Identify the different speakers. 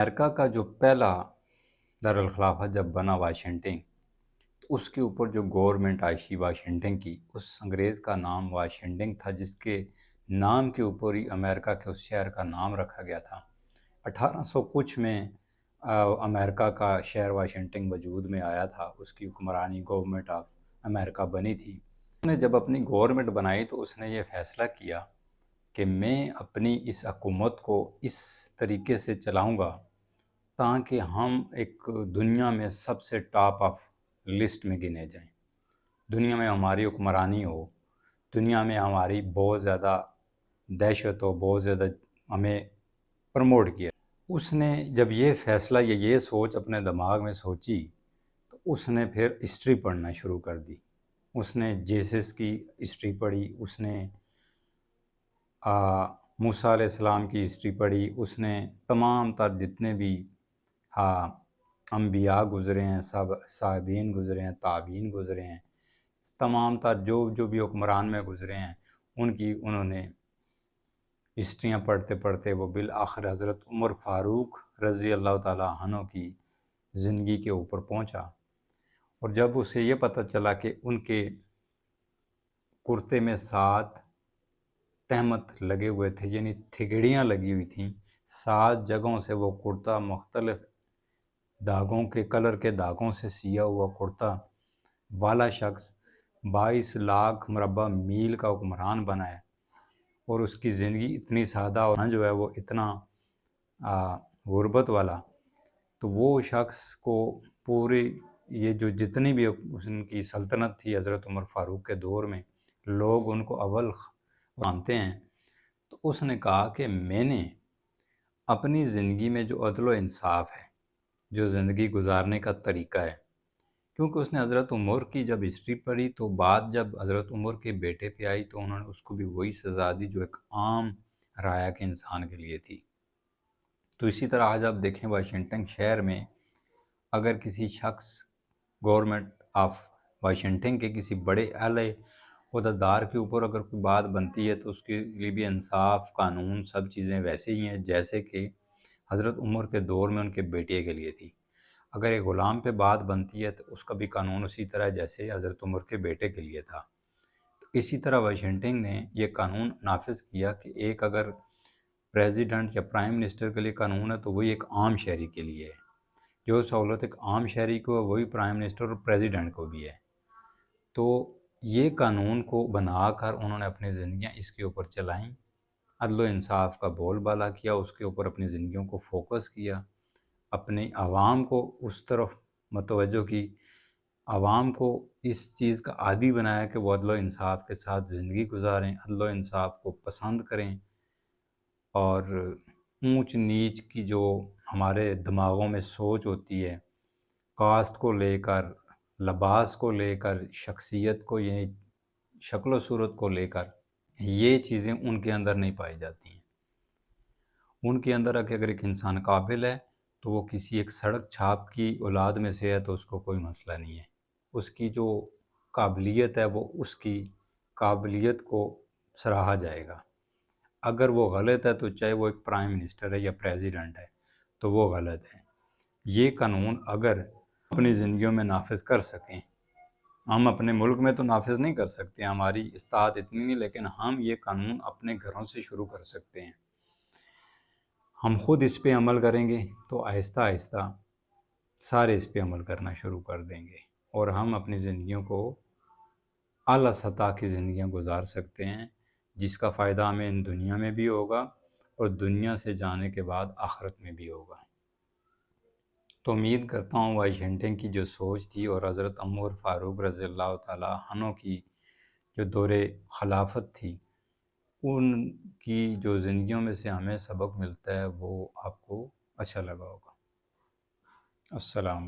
Speaker 1: امریکہ کا جو پہلا دارالخلافہ جب بنا واشنگٹن، تو اس کے اوپر جو گورنمنٹ آئی واشنگٹن کی، اس انگریز کا نام واشنگٹن تھا، جس کے نام کے اوپر ہی امریکہ کے اس شہر کا نام رکھا گیا تھا۔ 1800 کچھ میں امریکہ کا شہر واشنگٹن وجود میں آیا تھا، اس کی حکمرانی گورنمنٹ آف امریکہ بنی تھی۔ اس نے جب اپنی گورنمنٹ بنائی تو اس نے یہ فیصلہ کیا کہ میں اپنی اس حکومت کو اس طریقے سے چلاؤں گا تاکہ ہم ایک دنیا میں سب سے ٹاپ آف لسٹ میں گنے جائیں، دنیا میں ہماری حکمرانی ہو، دنیا میں ہماری بہت زیادہ دہشت ہو، بہت زیادہ ہمیں پروموٹ کیا۔ اس نے جب یہ فیصلہ یہ سوچ اپنے دماغ میں سوچی تو اس نے پھر ہسٹری پڑھنا شروع کر دی۔ اس نے جیسس کی ہسٹری پڑھی، اس نے موسیٰ علیہ السلام کی ہسٹری پڑھی، اس نے تمام تر جتنے بھی انبیاء گزرے ہیں، صابئین گزرے ہیں، تابعین گزرے ہیں، تمام تر جو بھی حکمران میں گزرے ہیں ان کی انہوں نے ہسٹریاں پڑھتے پڑھتے وہ بالآخر حضرت عمر فاروق رضی اللہ تعالیٰ عنہ کی زندگی کے اوپر پہنچا۔ اور جب اسے یہ پتہ چلا کہ ان کے کرتے میں 7 تہمت لگے ہوئے تھے، یعنی تھگڑیاں لگی ہوئی تھیں، 7 جگہوں سے وہ کرتا مختلف داغوں کے کلر کے داغوں سے سیا ہوا کرتا والا شخص 22 لاکھ مربع میل کا حکمران بنا ہے، اور اس کی زندگی اتنی سادہ اور جو ہے وہ اتنا غربت والا، تو وہ شخص کو پوری یہ جو جتنی بھی ان کی سلطنت تھی حضرت عمر فاروق کے دور میں، لوگ ان کو اول مانتے ہیں۔ تو اس نے کہا کہ میں نے اپنی زندگی میں جو عدل و انصاف ہے، جو زندگی گزارنے کا طریقہ ہے، کیونکہ اس نے حضرت عمر کی جب ہسٹری پڑھی تو بات جب حضرت عمر کے بیٹے پہ آئی تو انہوں نے اس کو بھی وہی سزا دی جو ایک عام رعایا کے انسان کے لیے تھی۔ تو اسی طرح آج آپ دیکھیں واشنگٹن شہر میں اگر کسی شخص گورنمنٹ آف واشنگٹن کے کسی بڑے اعلی عہدیدار کے اوپر اگر کوئی بات بنتی ہے تو اس کے لیے بھی انصاف، قانون، سب چیزیں ویسے ہی ہیں جیسے کہ حضرت عمر کے دور میں ان کے بیٹے کے لیے تھی۔ اگر ایک غلام پہ بات بنتی ہے تو اس کا بھی قانون اسی طرح جیسے حضرت عمر کے بیٹے کے لیے تھا۔ تو اسی طرح واشنگٹن نے یہ قانون نافذ کیا کہ ایک اگر پریزیڈنٹ یا پرائم منسٹر کے لیے قانون ہے تو وہی ایک عام شہری کے لیے ہے، جو سہولت ایک عام شہری کو ہے وہی پرائم منسٹر اور پریزیڈنٹ کو بھی ہے۔ تو یہ قانون کو بنا کر انہوں نے اپنی زندگیاں اس کے اوپر چلائیں، عدل و انصاف کا بول بالا کیا، اس کے اوپر اپنی زندگیوں کو فوکس کیا، اپنے عوام کو اس طرف متوجہ کی، عوام کو اس چیز کا عادی بنایا کہ وہ عدل و انصاف کے ساتھ زندگی گزاریں، عدل و انصاف کو پسند کریں، اور اونچ نیچ کی جو ہمارے دماغوں میں سوچ ہوتی ہے کاسٹ کو لے کر، لباس کو لے کر، شخصیت کو یعنی شکل و صورت کو لے کر، یہ چیزیں ان کے اندر نہیں پائی جاتی ہیں۔ ان کے اندر اگر ایک انسان قابل ہے تو وہ کسی ایک سڑک چھاپ کی اولاد میں سے ہے تو اس کو کوئی مسئلہ نہیں ہے، اس کی جو قابلیت ہے وہ اس کی قابلیت کو سراہا جائے گا۔ اگر وہ غلط ہے تو چاہے وہ ایک پرائم منسٹر ہے یا پریزیڈنٹ ہے تو وہ غلط ہے۔ یہ قانون اگر اپنی زندگیوں میں نافذ کر سکیں، ہم اپنے ملک میں تو نافذ نہیں کر سکتے، ہماری استطاعت اتنی نہیں، لیکن ہم یہ قانون اپنے گھروں سے شروع کر سکتے ہیں۔ ہم خود اس پہ عمل کریں گے تو آہستہ آہستہ سارے اس پہ عمل کرنا شروع کر دیں گے، اور ہم اپنی زندگیوں کو اعلیٰ سطح کی زندگیاں گزار سکتے ہیں، جس کا فائدہ ہمیں ان دنیا میں بھی ہوگا اور دنیا سے جانے کے بعد آخرت میں بھی ہوگا۔ تو امید کرتا ہوں واشنگٹن کی جو سوچ تھی اور حضرت عمر فاروق رضی اللہ تعالیٰ عنہ کی جو دور خلافت تھی، ان کی جو زندگیوں میں سے ہمیں سبق ملتا ہے وہ آپ کو اچھا لگا ہوگا۔ السلام